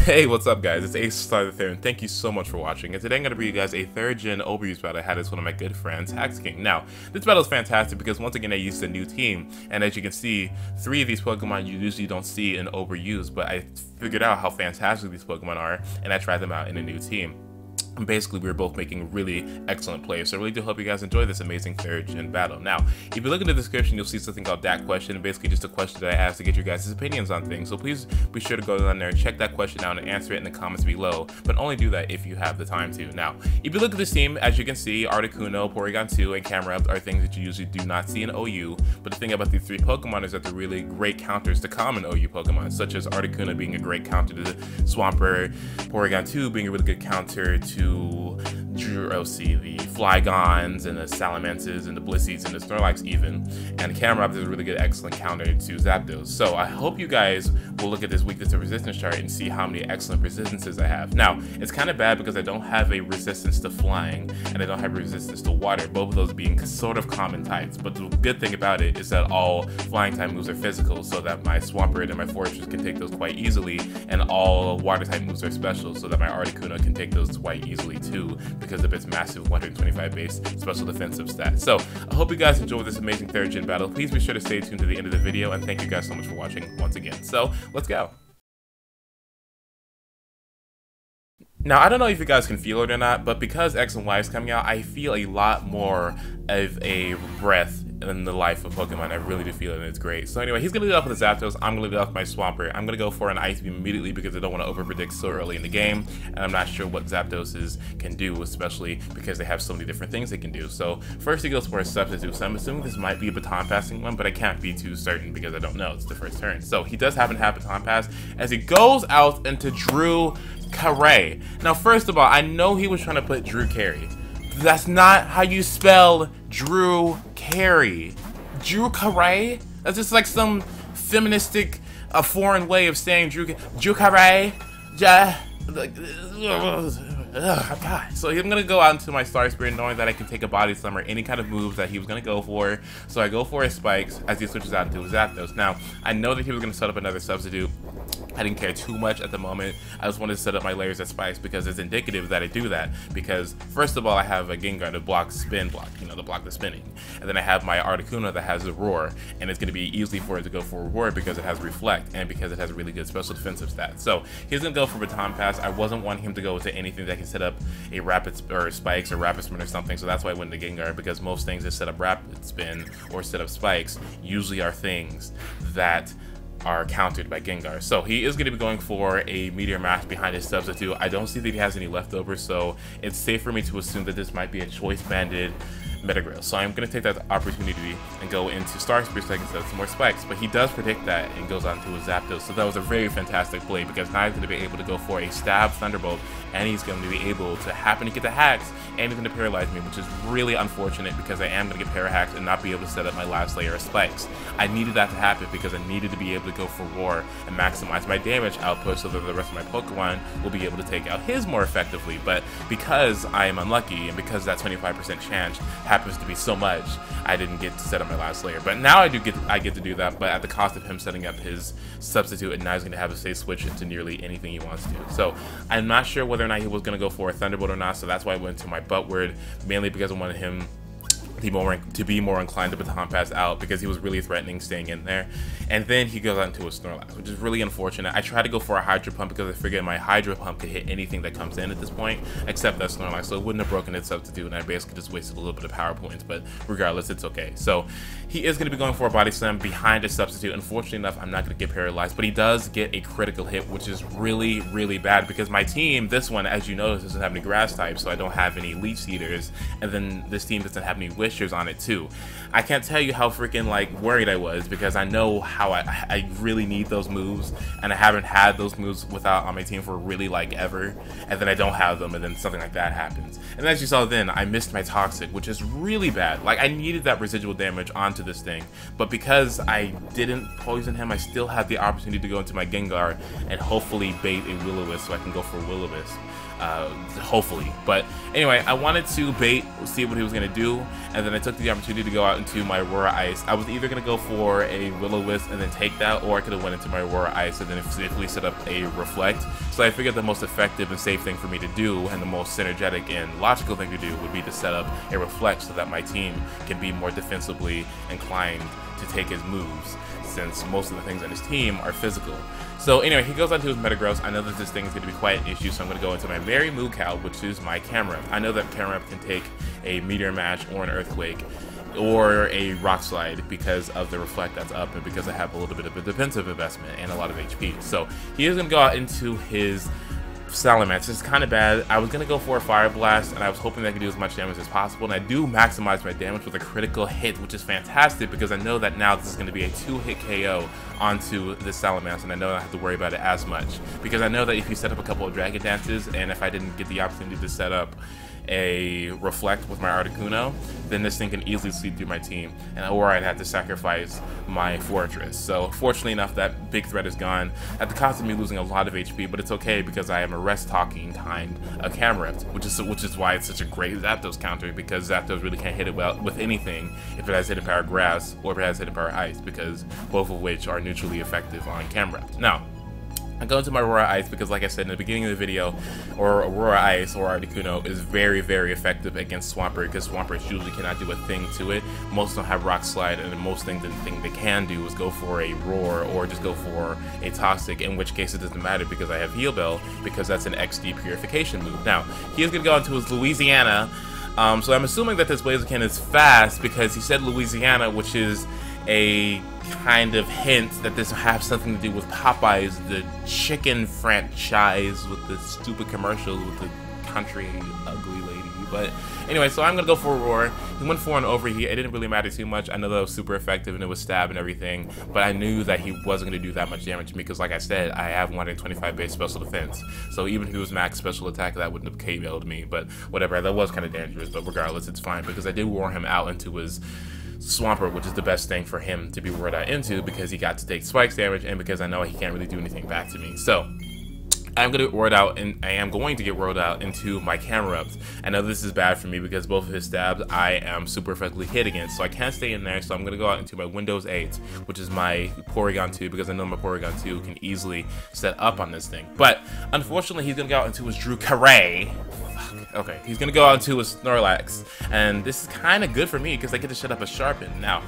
Hey, what's up guys, it's AceStarThe3rd and thank you so much for watching, and today I'm going to bring you guys a 3rd gen overuse battle I had as one of my good friends, HaxKing. Now, this battle is fantastic because once again I used a new team, and as you can see, 3 of these Pokemon you usually don't see in overuse, but I figured out how fantastic these Pokemon are, and I tried them out in a new team. And basically, we were both making really excellent plays, so I really do hope you guys enjoy this amazing 3rd gen battle. Now, if you look in the description, you'll see something called DAT question, basically just a question that I asked to get your guys' opinions on things. So please be sure to go down there and check that question out and answer it in the comments below, but only do that if you have the time to. Now, if you look at this team, as you can see, Articuno, Porygon2, and Camerupt are things that you usually do not see in OU, but the thing about these 3 Pokemon is that they're really great counters to common OU Pokemon, such as Articuno being a great counter to Swampert, Porygon2 being a really good counter to the Flygons and the Salamence and the Blissies and the Snorlax even, and Camerupt is a really good excellent counter to Zapdos. So I hope you guys will look at this weakness to resistance chart and see how many excellent resistances I have. Now, it's kind of bad because I don't have a resistance to flying and I don't have a resistance to water, both of those being sort of common types, but the good thing about it is that all flying type moves are physical, so that my Swampert and my Fortress can take those quite easily, and all water type moves are special, so that my Articuno can take those quite easily too, because of its massive 125 base special defensive stat. So I hope you guys enjoyed this amazing 3rd gen battle. Please be sure to stay tuned to the end of the video, and thank you guys so much for watching once again. So let's go. Now, I don't know if you guys can feel it or not, but because X and Y is coming out, I feel a lot more of a breath in the life of Pokemon. I really do feel it, and it's great. So anyway, he's going to lead off with a Zapdos. I'm going to lead off with my Swampert. I'm going to go for an Ice Beam immediately because I don't want to over-predict so early in the game, and I'm not sure what Zapdoses can do, especially because they have so many different things they can do. So first he goes for a Substitute, so I'm assuming this might be a Baton Passing one, but I can't be too certain because I don't know. It's the first turn. So he does happen to have Baton Pass as he goes out into Drew Carey. Now, first of all, I know he was trying to put Drew Carey. That's not how you spell Drew Carey. Drew Carey? That's just like some feministic, foreign way of saying Drew Carey. Yeah. God. So I'm gonna go out into my Star Spirit knowing that I can take a Body Slam or any kind of moves that he was gonna go for. So I go for his Spikes as he switches out into his Zapdos. Now, I know that he was gonna set up another Substitute. I didn't care too much at the moment. I just wanted to set up my layers as Spikes because it's indicative that I do that. Because first of all, I have a Gengar to block spin block, you know, to block the spinning. And then I have my Articuno that has a Roar, and it's going to be easy for it to go for a Roar because it has Reflect and because it has a really good special defensive stat. So he's going to go for Baton Pass. I wasn't wanting him to go to anything that can set up a Rapid or Spikes or Rapid Spin or something, so that's why I went to Gengar, because most things that set up Rapid Spin or set up Spikes usually are things that are countered by Gengar. So he is going to be going for a Meteor Mash behind his Substitute. I don't see that he has any leftovers, so it's safe for me to assume that this might be a Choice Banded Metagross. So I'm going to take that opportunity and go into Star Spirit so I can set up some more Spikes. But he does predict that and goes on to his Zapdos. So that was a very fantastic play because now he's going to be able to go for a Stab Thunderbolt, and he's going to be able to happen to get the Hacks, and he's going to paralyze me, which is really unfortunate because I am going to get Parahacked and not be able to set up my last layer of Spikes. I needed that to happen because I needed to be able to go for Roar and maximize my damage output so that the rest of my Pokemon will be able to take out his more effectively. But because I am unlucky and because that 25% chance happens to be so much, I didn't get to set up my last layer. But now I get to do that, but at the cost of him setting up his Substitute, and now he's going to have a safe switch into nearly anything he wants to. So I'm not sure whether or not he was going to go for a Thunderbolt or not, so that's why I went to my butt word, mainly because I wanted him to be more inclined to Baton Pass out because he was really threatening staying in there. And then he goes out into a Snorlax, which is really unfortunate. I tried to go for a Hydro Pump because I figured my Hydro Pump could hit anything that comes in at this point, except that Snorlax, so it wouldn't have broken its Substitute, and I basically just wasted a little bit of power points, but regardless, it's okay. So he is going to be going for a Body Slam behind his Substitute. Unfortunately enough, I'm not going to get paralyzed, but he does get a critical hit, which is really, really bad because my team, this one, as you notice, doesn't have any Grass types, so I don't have any Leech Seeders, and then this team doesn't have any Wishers on it too. I can't tell you how freaking like worried I was because I know how I really need those moves, and I haven't had those moves without on my team for really like ever, and then I don't have them, and then something like that happens. And as you saw then, I missed my Toxic, which is really bad. Like, I needed that residual damage onto this thing, but because I didn't poison him, I still had the opportunity to go into my Gengar and hopefully bait a Will-O-Wisp so I can go for Will-O-Wisp. hopefully. But anyway, I wanted to bait, see what he was going to do, and then I took the opportunity to go out into my Aurora Ice. I was either going to go for a Will-O-Wisp and then take that, or I could have went into my Aurora Ice and then safely set up a Reflect. So I figured the most effective and safe thing for me to do, and the most synergetic and logical thing to do, would be to set up a Reflect so that my team can be more defensively inclined to take his moves, since most of the things on his team are physical. So anyway, he goes on to his Metagross. I know that this thing is going to be quite an issue, so I'm going to go into my very Moo Cow, which is my Camerupt. I know that Camerupt can take a Meteor Mash or an Earthquake or a Rock Slide because of the Reflect that's up and because I have a little bit of a defensive investment and a lot of HP. So he is going to go out into his Salamence. It's kind of bad. I was going to go for a Fire Blast, and I was hoping that I could do as much damage as possible, and I do maximize my damage with a critical hit, which is fantastic because I know that now this is going to be a 2-hit KO onto this Salamence, and I know I don't have to worry about it as much, because I know that if you set up a couple of Dragon Dances, and if I didn't get the opportunity to set up a Reflect with my Articuno, then this thing can easily sleep through my team, or I'd have to sacrifice my Fortress. So fortunately enough, that big threat is gone at the cost of me losing a lot of HP, but it's okay because I am a rest talking kind of Camerupt, which is why it's such a great Zapdos counter, because Zapdos really can't hit it well with anything if it has Hidden Power Grass or if it has Hidden Power Ice, because both of which are neutrally effective on Camerupt. Now, I go into my Aurora Ice because, like I said in the beginning of the video, or Aurora Ice or Articuno is very, very effective against Swampert, because Swampert usually cannot do a thing to it. Most don't have Rock Slide, and most things the thing they can do is go for a Roar or just go for a Toxic, in which case it doesn't matter because I have Heal Bell, because that's an XD purification move. Now, he is going to go into his Louisiana, so I'm assuming that this Blaziken is fast because he said Louisiana, which is a kind of hint that this will have something to do with Popeyes, the chicken franchise with the stupid commercials with the country ugly lady. But anyway, so I'm gonna go for a Roar. He went for an Overheat. It didn't really matter too much. I know that was super effective and it was stab and everything, but I knew that he wasn't gonna do that much damage to me because, like I said, I have 125 base special defense. So even if he was max special attack, that wouldn't have KO'd me. But whatever, that was kind of dangerous. But regardless, it's fine because I did Roar him out into his Swampert, which is the best thing for him to be roared out into because he got to take spikes damage and because I know he can't really do anything back to me. So I'm going to get roared out, and I am going to get roared out into my Camerupt. I know this is bad for me because both of his stabs I am super effectively hit against, so I can't stay in there. So I'm going to go out into my Windows 8, which is my Porygon2, because I know my Porygon2 can easily set up on this thing. But unfortunately, he's going to go out into his Drew Carey. Okay, he's gonna go out into a Snorlax, and this is kind of good for me because I get to shut up a Sharpen. Now,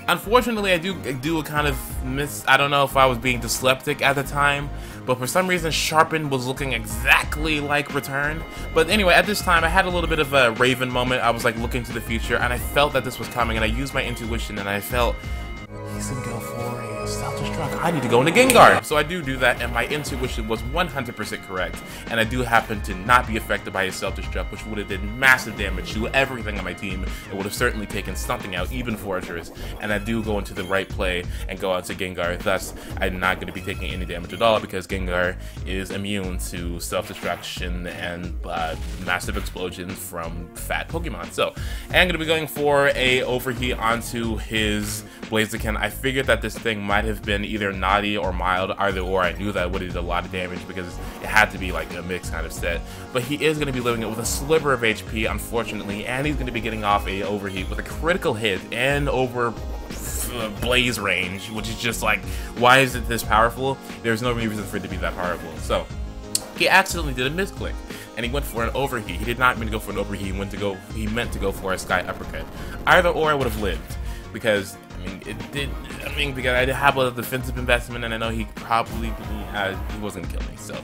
unfortunately, I do a kind of miss. I don't know if I was being dyslexic at the time, but for some reason, Sharpen was looking exactly like Return. But anyway, at this time, I had a little bit of a Raven moment. I was like looking to the future, and I felt that this was coming, and I used my intuition, and I felt he's gonna go for a self-destruct. I need to go into Gengar. So I do that, and my intuition was 100% correct. And I do happen to not be affected by his self-destruct, which would have done massive damage to everything on my team. It would have certainly taken something out, even Fortress. And I do go into the right play and go out to Gengar. Thus, I'm not going to be taking any damage at all because Gengar is immune to self-destruction and massive explosions from fat Pokemon. So I'm going to be going for a Overheat onto his Blaziken. I figured that this thing might have been either naughty or mild, either or. I knew that it would have did a lot of damage because it had to be like a mixed kind of set. But he is going to be living it with a sliver of HP, unfortunately, and he's going to be getting off a Overheat with a critical hit and over Blaze range, which is just like, why is it this powerful? There's no reason for it to be that powerful. So he accidentally did a misclick, and he went for an Overheat. He did not mean to go for an Overheat. He meant to go for a Sky Uppercut. Either or, I would have lived because because I have a defensive investment, and I know he probably he wasn't gonna kill me, so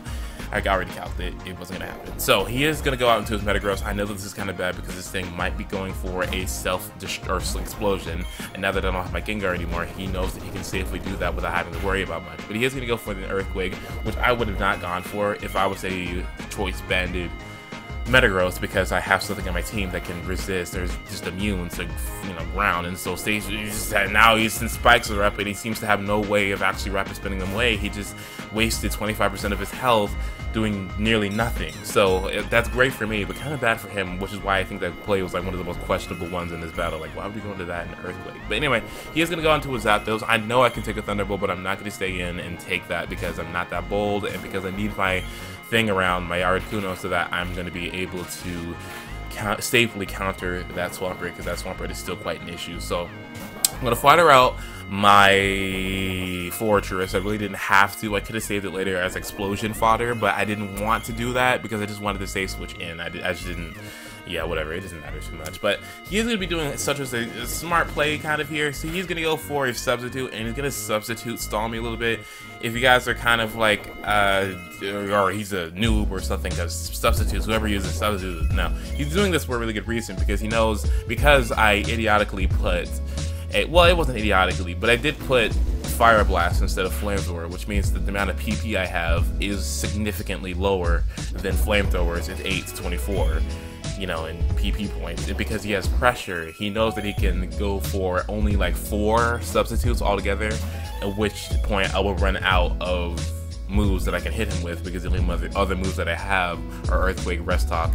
I already calculated it wasn't gonna happen. So he is gonna go out into his Metagross. I know that this is kind of bad because this thing might be going for a explosion, and now that I don't have my Gengar anymore, he knows that he can safely do that without having to worry about much. But he is gonna go for the Earthquake, which I would have not gone for if I was a choice banded Metagross, because I have something on my team that can resist. There's just immune to ground, and so now since spikes are up and he seems to have no way of actually rapid spinning them away, he just wasted 25% of his health doing nearly nothing. So that's great for me, but kind of bad for him, which is why I think that play was like one of the most questionable ones in this battle. Like, why would we go into that in Earthquake? But anyway, he is going to go into his Zapdos. I know I can take a Thunderbolt, but I'm not going to stay in and take that because I'm not that bold and because I need my thing around my Articuno so that I'm going to be able to safely counter that Swampert, because that Swampert is still quite an issue. So I'm going to fire out my Fortress. I really didn't have to. I could have saved it later as explosion fodder, but I didn't want to do that because I just wanted to save switch in. I just didn't. Yeah, whatever, it doesn't matter too much. But he is going to be doing such as a smart play kind of here. So he's going to go for a substitute, and he's going to substitute stall me a little bit. If you guys are kind of like, or he's a noob or something, because substitutes, whoever uses substitutes, no. He's doing this for a really good reason, because he knows, because I idiotically put, well, it wasn't idiotically, but I did put Fire Blast instead of Flamethrower, which means that the amount of PP I have is significantly lower than Flamethrowers at 8 to 24. You know, in PP points. And because he has pressure, he knows that he can go for only like 4 substitutes altogether, at which point I will run out of moves that I can hit him with, because the only other moves that I have are Earthquake, Rest Talk.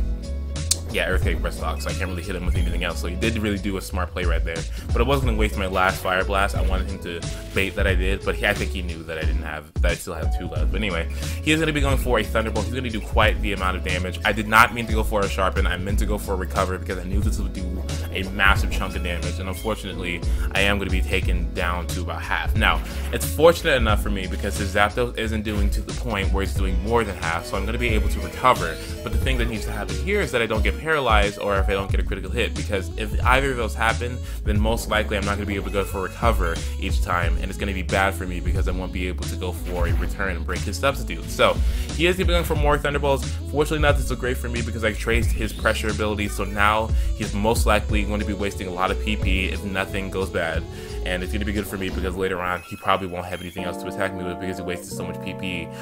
Yeah, Earthquake, Rest Talk, so I can't really hit him with anything else. So he did really do a smart play right there. But I wasn't going to waste my last Fire Blast. I wanted him to bait that I did, but I think he knew that I still have 2 left. But anyway, he is going to be going for a Thunderbolt. He's going to do quite the amount of damage. I did not mean to go for a Sharpen. I meant to go for a Recover, because I knew this would do a massive chunk of damage. And unfortunately, I am going to be taken down to about half. Now, it's fortunate enough for me because his Zapdos isn't doing to the point where he's doing more than half, so I'm going to be able to recover. But the thing that needs to happen here is that I don't get paralyzed, or if I don't get a critical hit, because if either of those happen, then most likely I'm not going to be able to go for a Recover each time, and it's going to be bad for me because I won't be able to go for a return and break his substitute. So he is going to be going for more Thunderbolts. Fortunately enough, this is great for me because I traced his pressure ability, so now he's most likely going to be wasting a lot of PP if nothing goes bad. And it's going to be good for me because later on he probably won't have anything else to attack me with, because he wasted so much PP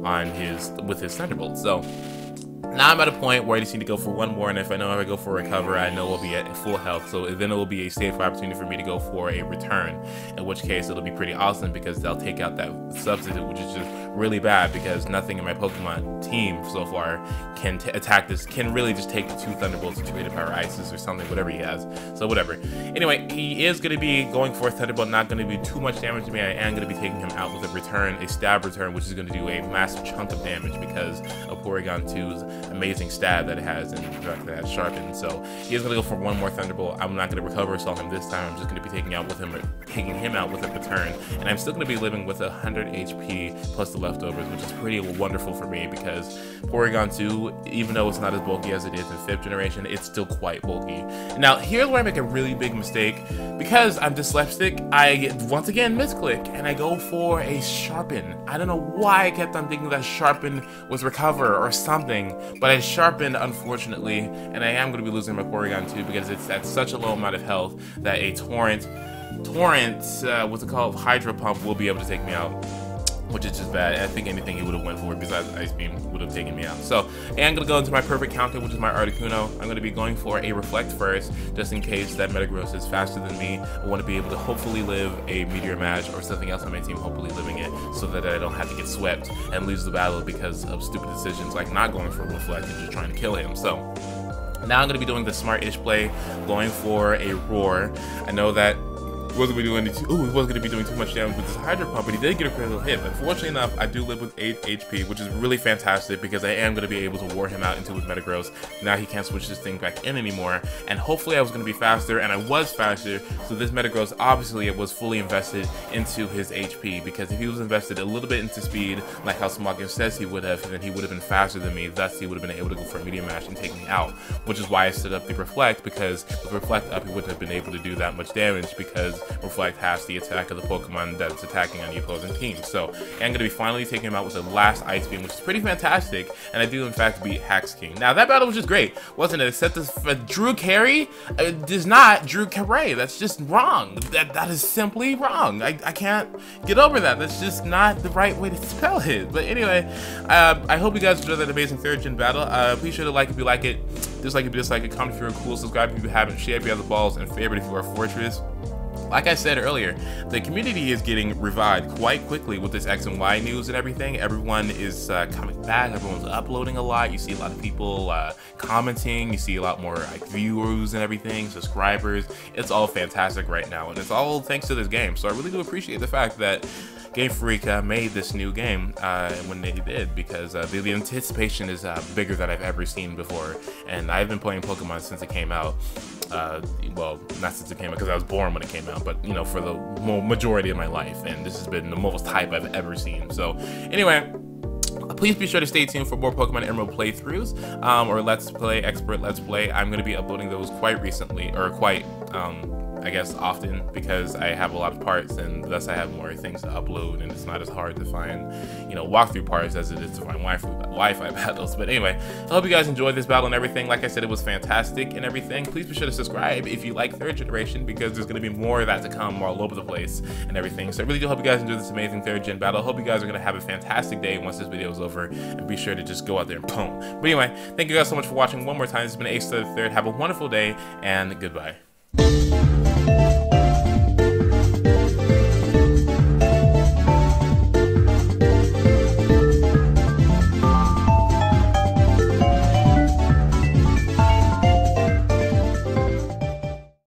on with his Thunderbolt. So now I'm at a point where I just need to go for one more, and if I know if I go for a Recover, I know we'll be at full health, so then it will be a safe opportunity for me to go for a return, in which case it'll be pretty awesome because they'll take out that substitute, which is just really bad because nothing in my Pokemon team so far can attack this, can really just take the 2 Thunderbolts, 2 8 Power Ices or something, whatever he has, so whatever. Anyway, he is going to be going for a Thunderbolt, not going to be too much damage to me. I am going to be taking him out with a return, a stab return, which is going to do a massive chunk of damage because of Porygon2's amazing stab that it has and that it has Sharpen. So he is going to go for one more Thunderbolt. I'm not going to recover stall him this time. I'm just going to be taking him out with a return, and I'm still going to be living with 100 HP plus the leftovers, which is pretty wonderful for me because Porygon2, even though it's not as bulky as it is in 5th generation, it's still quite bulky. Now here's where I make a really big mistake. Because I'm dyslexic, I once again misclick and I go for a Sharpen. I don't know why I kept on thinking that Sharpen was Recover or something, but I Sharpened, unfortunately, and I am going to be losing my Porygon2 because it's at such a low amount of health that a Torrent, what's it called, Hydro Pump will be able to take me out, which is just bad. I think anything he would have went for besides Ice Beam would have taken me out. So I am going to go into my perfect counter, which is my Articuno. I'm going to be going for a Reflect first, just in case that Metagross is faster than me. I want to be able to hopefully live a Meteor Mash or something else on my team, hopefully living it, so that I don't have to get swept and lose the battle because of stupid decisions like not going for a Reflect and just trying to kill him. So now I'm going to be doing the smart-ish play, going for a Roar. I know that he wasn't going to be doing too much damage with this Hydro Pump, but he did get a critical hit. But fortunately enough, I do live with 8 HP, which is really fantastic because I am going to be able to war him out into his Metagross. Now he can't switch this thing back in anymore, and hopefully I was going to be faster, and I was faster, so this Metagross, obviously it was fully invested into his HP, because if he was invested a little bit into speed, like how Smogger says he would have, then he would have been faster than me, thus he would have been able to go for a Meteor Mash and take me out, which is why I set up the Reflect, because with Reflect up he wouldn't have been able to do that much damage, because Reflect has the attack of the Pokemon that's attacking on the opposing team. So I'm going to be finally taking him out with the last Ice Beam, which is pretty fantastic, and I do in fact beat HaxKing. Now that battle was just great, wasn't it? Except this Drew Carey is not Drew Carey. That's just wrong. That is simply wrong. I can't get over that. That's just not the right way to spell it. But anyway, I hope you guys enjoyed that amazing 3rd gen battle. Please sure to like if you like it, dislike if you dislike it, comment if you're cool, subscribe if you haven't, share if you have the balls, and favorite if you are Fortress. like I said earlier, the community is getting revived quite quickly with this X and Y news and everything. Everyone is coming back. Everyone's uploading a lot. You see a lot of people commenting. You see a lot more like viewers and everything, subscribers. It's all fantastic right now, and it's all thanks to this game. So I really do appreciate the fact that Game Freak made this new game when they did, because the anticipation is bigger than I've ever seen before. And I've been playing Pokemon since it came out. Well, not since it came out, because I was born when it came out, but you know, for the majority of my life, and this has been the most hype I've ever seen. So anyway, please be sure to stay tuned for more Pokemon Emerald playthroughs, or Let's Play, Expert Let's Play. I'm going to be uploading those quite recently, or quite I guess often, because I have a lot of parts, and thus I have more things to upload, and it's not as hard to find, you know, walkthrough parts as it is to find Wi-Fi battles. But anyway, I hope you guys enjoyed this battle and everything. Like I said, it was fantastic and everything. Please be sure to subscribe if you like 3rd generation, because there's going to be more of that to come all over the place and everything. So I really do hope you guys enjoy this amazing 3rd gen battle. I hope you guys are going to have a fantastic day once this video is over, and be sure to just go out there and boom. But anyway, thank you guys so much for watching one more time. This has been AceStar the 3rd. Have a wonderful day, and goodbye.